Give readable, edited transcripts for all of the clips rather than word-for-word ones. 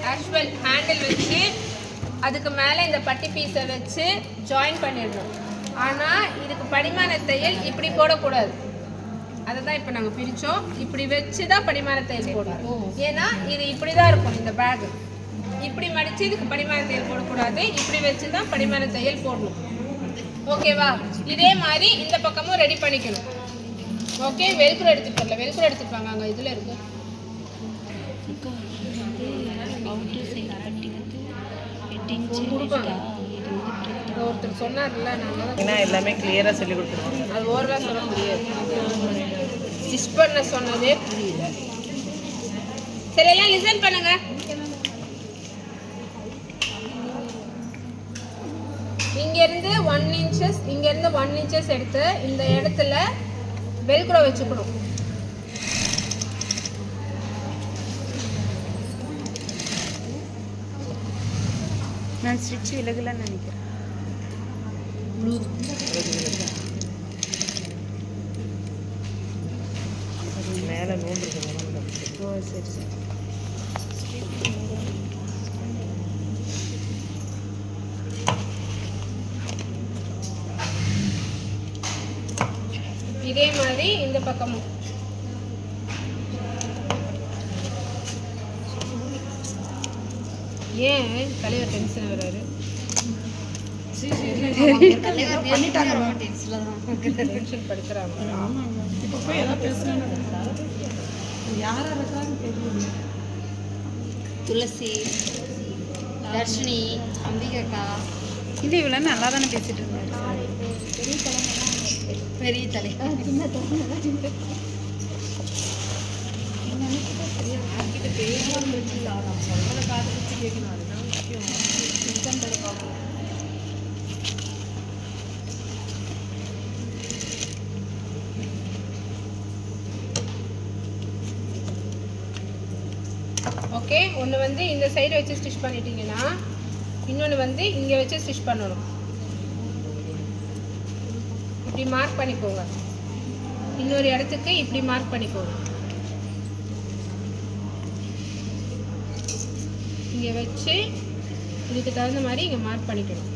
Actual handle வச்சு அதுக்கு மேலே இந்த பட்டி பீஸை வச்சு ஜாயின் பண்ணிடணும். ஆனால் இதுக்கு படிமான தையல் இப்படி போடக்கூடாது. அதை தான் இப்போ நாங்கள் பிரித்தோம். இப்படி வச்சு தான் படிமான தையல் போடணும். ஏன்னா இது இப்படி தான் இருக்கும். இந்த பேகு இப்படி மடித்து இதுக்கு படிமான தையல் போடக்கூடாது. இப்படி வச்சு தான் படிமான தையல் போடணும். ஓகேவா? இதே மாதிரி இந்த பக்கமும் ரெடி பண்ணிக்கணும். ஓகே, வெல்க்ரோ எடுத்துட்டு வரல. வெல்க்ரோ எடுத்துட்டு வாங்க, அங்கே இதில் இருக்கு. ஒருத்தர் சொன்னார்ல, நான் எல்லாமே கிளியராக சொல்லி கொடுத்துருவோம். அது ஓரளவு சொல்ல முடியாது. ஸ்டிச் பண்ண சொன்னதே புரியல. சரி, எல்லாம் லிசன் பண்ணுங்க. இங்கேருந்து 1 inches, இங்கேருந்து 1 inches எடுத்து இந்த இடத்துல வெல்க்ரோ வச்சுக்கணும். நான் ஸ்டிச் விலகலன்னு நினைக்கிறேன். மேலே நூல் இருக்கு. ஓ சரி சரி. இதே மாதிரி இந்த பக்கமும். ஏன் தலைவர் டென்ஷன் வர்றாரு? டென்ஷன் படுத்துறாங்க. துளசி, தர்ஷினி, அம்பிகா இது இவ்வளோ நல்லா தானே பேசிட்டு இருந்தாரு. பெரிய தலை சின்ன தலை ஓகே, ஒன்று வந்து இந்த சைடு வச்சு ஸ்டிச் பண்ணிட்டீங்கன்னா இன்னொன்று வந்து இங்கே வச்சு ஸ்டிச் பண்ணணும். இப்படி மார்க் பண்ணிக்கோங்க. இன்னொரு இடத்துக்கு இப்படி மார்க் பண்ணிக்கோங்க. இங்கே வச்சு இதுக்கு தகுந்த மாதிரி இங்கே மார்க் பண்ணிக்கணும்.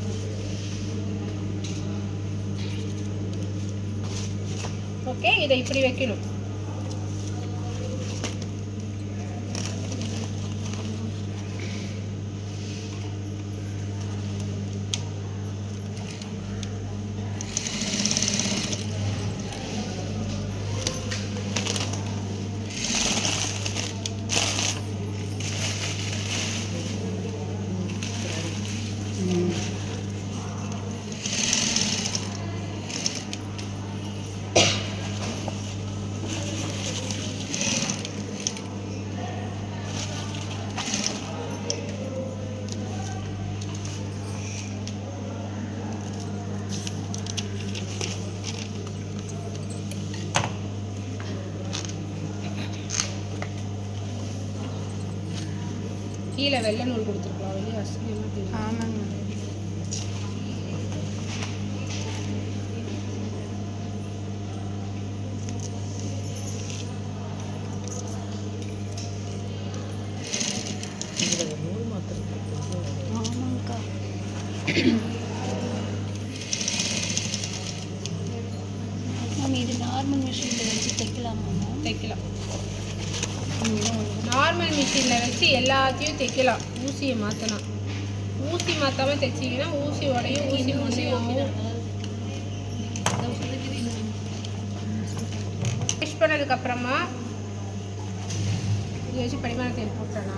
ஓகே, இதை இப்படி வைக்கணும். கீழே வெள்ளை நூல் கொடுத்துருக்கலாம். வெளியே அசிங்கமாக தெரியும். ஆமாங்க. ஆமாங்கக்கா. மேம் இது நார்மல் மிஷினில் வச்சு தைக்கலாமா? தைக்கலாம். நார்மல் மிஷினில் வச்சு எல்லாத்தையும் தைக்கலாம். ஊசியை மாற்றலாம். ஊசி மாற்றாமல் தைச்சிங்கன்னா ஊசி உடையும், ஊசி முடியும். ஸ்டிச் பண்ணதுக்கப்புறமா இது வச்சு படிமான தையல் போட்டேனா?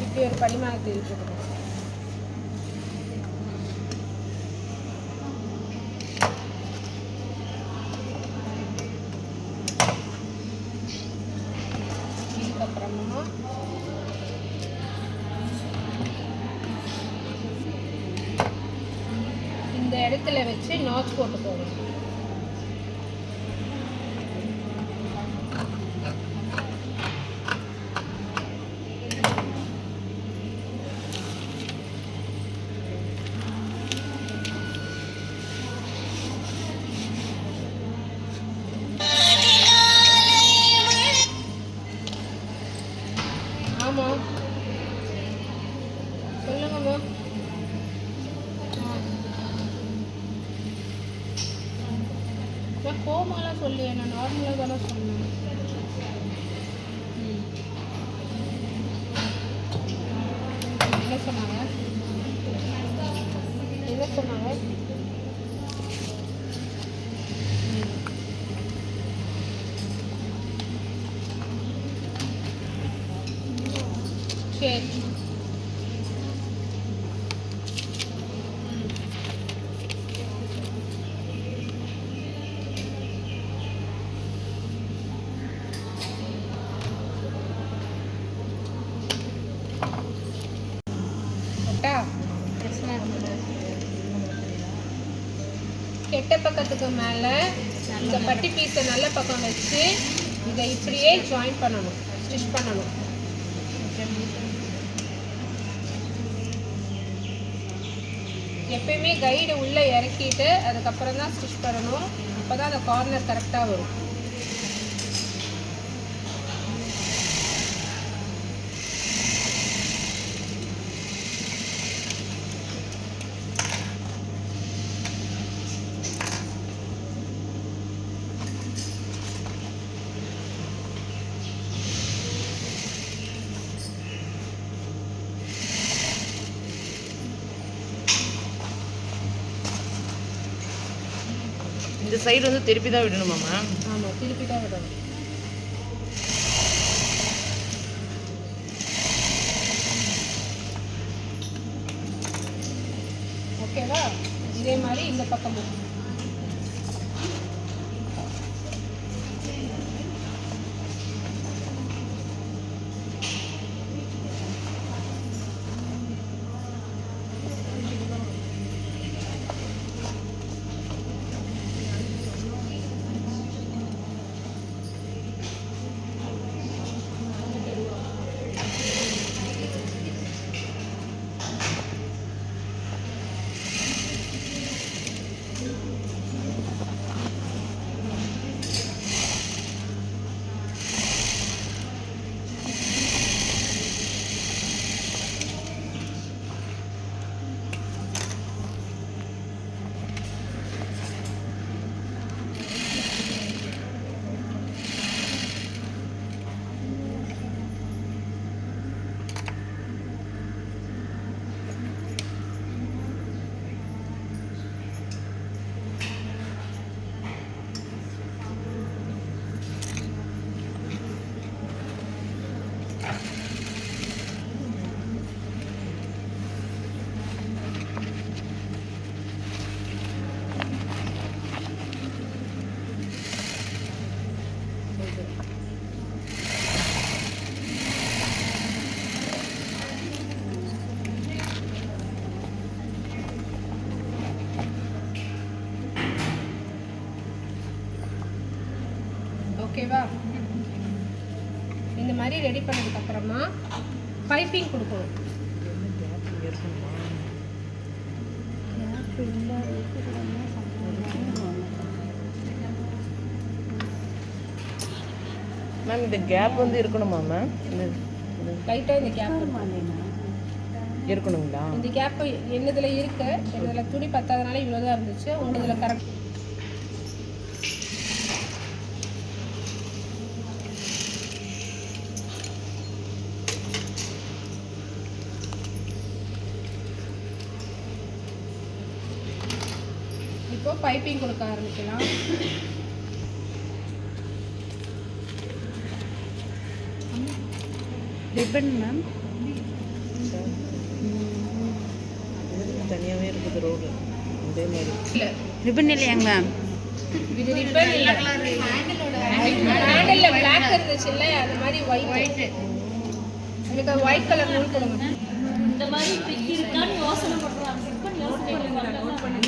இப்படி ஒரு படிமான தையல் போட்டுக்கணும். இதுக்கப்புறமா இந்த இடத்துல கழுத்தில் வச்சு நாச் போட்டுக்கோங்க. ஆமாம் சொல்லுங்கம்மா. நான் கோமாலாம் சொல்லி நான் நார்மலாக தானே சொன்னேன். என்ன சொன்னாங்க? என்ன சொன்னாங்க? சரி கெட்ட பக்கத்துக்கு மேலே இந்த பட்டி பீஸை நல்ல பக்கம் வச்சு இதை இப்படியே ஜாயின் பண்ணணும், ஸ்டிச் பண்ணணும். எப்பயுமே கைடு உள்ளே இறக்கிட்டு அதுக்கப்புறம் தான் ஸ்டிச் பண்ணணும். அப்போ தான் அந்த கார்னர் கரெக்டாக வரும். இந்த சைடு வந்து திருப்பி தான் விடணுமாம்மா? ஆமாம், திருப்பி தான் விடணும். ஓகேவா? இதே மாதிரி இந்த பக்கமும். ஓகேவா? இந்த மாதிரி ரெடி பண்ணதுக்கப்புறமா பைப்பிங் கொடுக்கணும். மேம் இந்த கேப் வந்து இருக்கணுமா மேம்? லைட்டாக இந்த கேப் இருக்கணுங்களா? இந்த கேப் என்னதில் இருக்கு, என்னதில் துணி பத்தாதனால இவ்வளோ தான் இருந்துச்சு. உங்களதில் கரெக்ட். இப்போ பைப்பிங் கொடுக்க ஆரம்பிக்கலாம். ரிப்பன் மேம் தனியாகவே இருக்குது ரோடு. இதே மாதிரி இல்லை ரிப்பன் இல்லையாங்க மேம்? இது ரிப்பன் இல்லை, ஹேண்டில் பிளாக் இருந்துச்சுல்ல, அது மாதிரி ஒயிட். எனக்கு ஒயிட் கலர் நூல் கொடுங்க. இந்த மாதிரி இருக்கான்னு யோசனை பண்ணுறாங்க.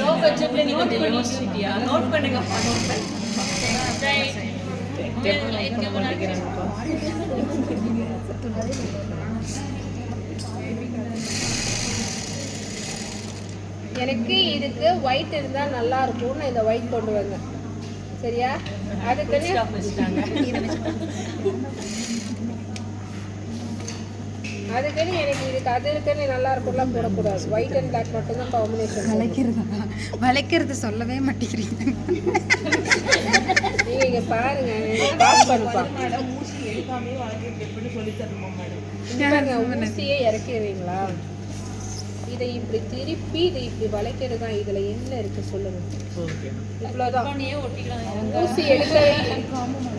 லோ பட்ஜெட்ல நீங்க கொஞ்சம் யோசிச்சிட்டியா? நோட் பண்ணுங்க. எனக்கு இதுக்கு ஒயிட் இருந்தால் நல்லா இருக்கும்னு இந்த ஒயிட் கொண்டு வந்தேன். சரியா? அதுக்குன்னு அதுக்குன்னு எனக்கு இதுக்கு அது இருக்குன்னு நல்லா இருக்கும்லாம் போடக்கூடாது. ஒயிட் அண்ட் பிளாக் மட்டும்தான் காம்பினேஷன். வளைக்கிறது சொல்லவே மாட்டேங்கிறீங்க. நீங்கள் இங்கே பாருங்க, பாஸ் பண்ணுப்பா. ஊசியே இறக்கிடுவீங்களா? இதை இப்படி திருப்பி இதை இப்படி வளைக்கிறது தான். இதில் என்ன இருக்குது சொல்லுங்கள். இவ்வளோதான். ஊசி எடுக்கவே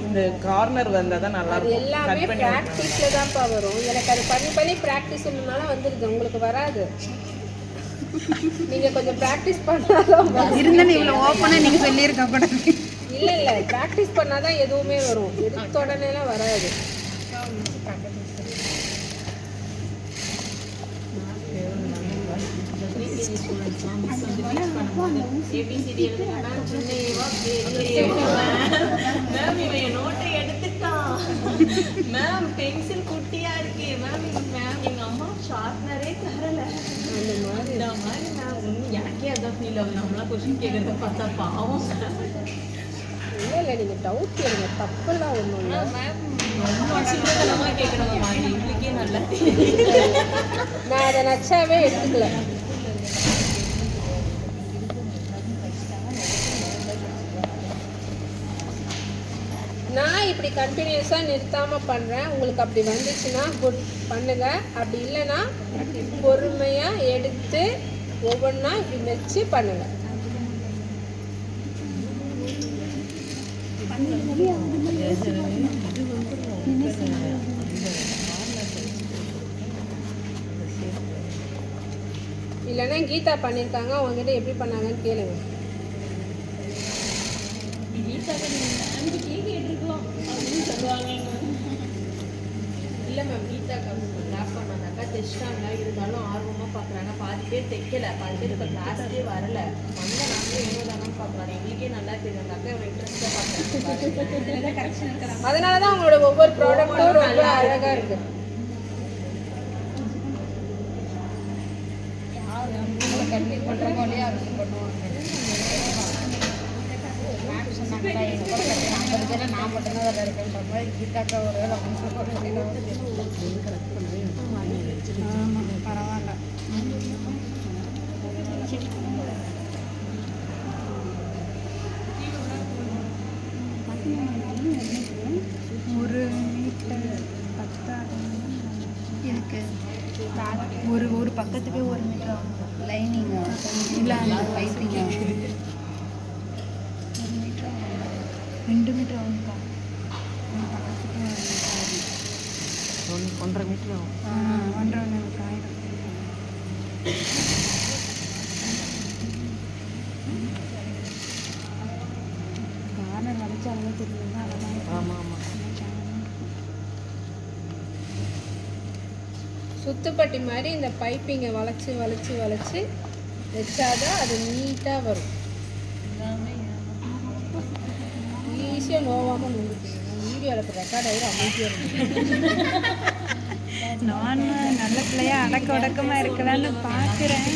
இந்த கார்னர் வந்தால் தான் நல்லா அது இருக்கும். எல்லாமே ப்ராக்டிஸில் தான்ப்பா வரும். எனக்கு அது பண்ணி பண்ணி ப்ராக்டிஸ்னால வந்துடுது, உங்களுக்கு வராது. நீங்கள் கொஞ்சம் ப்ராக்டிஸ் பண்ணாதான் இருந்தாலும் இவ்வளோ ஓப்பனாக நீங்கள் சொல்லியிருக்க கூடாது. இல்லை இல்லை, ப்ராக்டிஸ் பண்ணால் தான் எதுவுமே வரும். எடுத்த உடனேலாம் வராது. மேம் பென்சில் குட்டியா இருக்கு மேம். எங்க அம்மா ஷார்ப்னரே தரல. அந்த மாதிரி மேம் எனக்கே அதான் ஃபீல் ஆகுது. நம்மளாம் கொஸ்டின் கேட்கறத பார்த்தா பாவம். இல்லை இல்லை, நீங்கள் டவுட் கேளுங்க, தப்பெல்லாம் ஒன்றும் இல்லை. ரொம்ப சின்னதனமா கேட்கறவங்க எங்களுக்கே நல்லா நான் அதை நச்சாவே எடுத்துக்கல. நான் இப்படி கண்டினியூஸாக நிறுத்தாமல் பண்ணுறேன். உங்களுக்கு அப்படி வந்துச்சுன்னா குட் பண்ணுங்க. அப்படி இல்லைன்னா பொறுமையாக எடுத்து ஒவ்வொன்றா இப்படி வச்சு பண்ணுங்க. இல்லைன்னா கீதா பண்ணியிருக்காங்க, அவங்ககிட்ட எப்படி பண்ணாங்கன்னு கேளுங்க. இல்லை மேம், கீதா கிளாஸ் பண்ணாங்க, தைச்சிட்டாங்க. இருந்தாலும் ஆர்வமாக பார்க்குறாங்க. பாதி பேர் தைக்கல, பாதி பேர் இப்போ கிளாஸ்க்கே வரல. வந்த நாங்களே எவ்வளோ தானே பார்க்குறாங்க. எங்களுக்கே நல்லா தெரியும். அந்த அக்கா இன்ட்ரெஸ்ட்டாக பார்க்குறாங்க. அதனால தான் அவங்களோட ஒவ்வொரு ப்ராடக்ட்டும் ரொம்ப அழகாக இருக்கு. கம்ப்ளீட் பண்ணுறவங்க இல்லையா அது பண்ணுவாங்க. எனக்கு கூட கட்டி 50 பேரை நான் மட்டும்தான் அதில் இருக்கேன்ற மாதிரி கீதாக்கா ஒரு வேலை ஆமாம் பரவாயில்ல. ஒரு மீட்டர் 10 இதுக்கு ஒரு பக்கத்துக்கே 1 மீட்டர் ஆகும். லைனிங் இல்லை அந்த பைப்பிங்க 1 மீட்டர் ஆகும். 2 மீட்டர் ஆகும்க்கா. பக்கத்துக்கு 1.5 மீட்டர் ஆகும். 1.5 மீட்டர் ஆயிடும். கார்னர் வளைச்சு அளவு தெரியுது. அதான் ஆமாம் ஆமாம். சுத்துப்பட்டி மாதிரி இந்த பைப்பிங்கை வளைச்சி வளைச்சி வளைச்சி வச்சாதான் அது நீட்டாக வரும். ஈஸியாக நோவாமல் நோண்டுச்சு. வீடியோவில் இப்போ ரெக்கார்ட் ஆகிடும், அமைதியாக இருக்கும். நான் நல்ல பிள்ளையா அடக்க உடக்கமாக இருக்கலான்னு பார்க்குறேன்.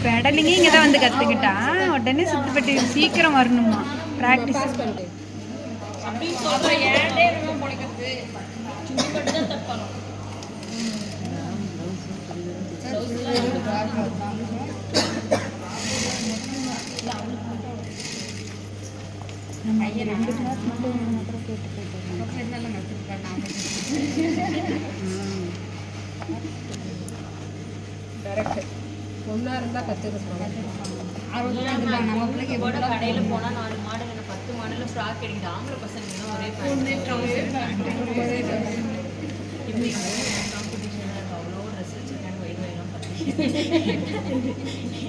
பெடலிங்கே இங்கே தான் வந்து கற்றுக்கிட்டா உடனே சுத்துப்பட்டி சீக்கிரம் வரணுமா ப்ராக்டிஸ் பண்ணிட்டு அப்படின்னு சொல்கிறேன். ஏன்டே ரொம்ப பிடிக்கிறது சும்மா மட்டும் தான் தப்பானோம். நம்ம 2 கிளாஸ் மட்டும் கேட்டு போயிட்டு கரெக்டு. ஒன்றா இருந்தால் கற்றுக்கலாம். நம்ம பிள்ளைக்கு கூட கடையில் போனால் 4 மாடல் 10 மாடலில் ஃப்ராக் கிடைக்குது. ஆம்பளை பசங்க ஒரே இப்படி காம்படிஷனாக இருக்கும். அவ்வளோ ட்ரெஸ் வச்சுருக்காங்க. வயிறுலாம் பார்த்து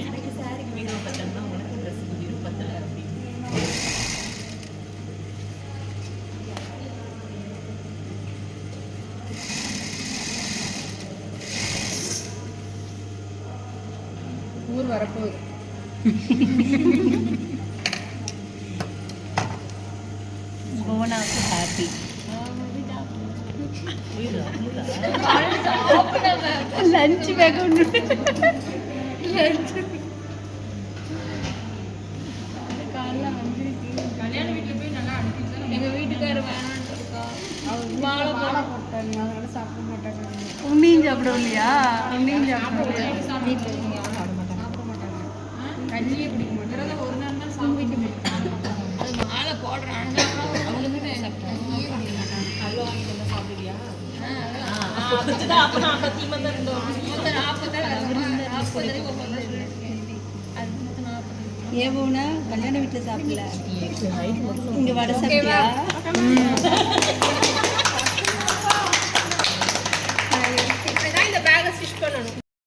எனக்கு சாரிக்கு வீடியோ பார்த்தோம்னா உனக்கு ட்ரெஸ்ஸுக்கு வீடு பத்தலை அப்படின்னு. வரப்போகுது. மோனாவுக்கு ஹாப்பி. லஞ்ச் பேக் ஒன்று கல்யாண வீட்டில் போய் நல்லா அனுப்பிச்சு எங்கள் வீட்டுக்காரர் வேணான்ட்டு அவர் மாலை போட்டாங்க, அதனால சாப்பிட மாட்டாங்க. உன்னையும் சாப்பிடவில்லையா? உன்னையும் சாப்பிடவில்லையா? வீட்டில் சாப்பிட மாட்டாங்க. கஞ்சியே பிடிக்க மாட்டாங்க. ஒரு நாள் தான் சாப்பிட்டு மாலை போடுறாங்க. அவங்களுமே கஞ்சியே பிடிக்க மாட்டாங்க. அவ்வளோ வாங்கிட்டு வந்தால் சாப்பிடுவியா? ஏன் போனா கல்யாண வீட்டில் சாப்பிடல, இங்கே வடை சாப்பிட்டியா?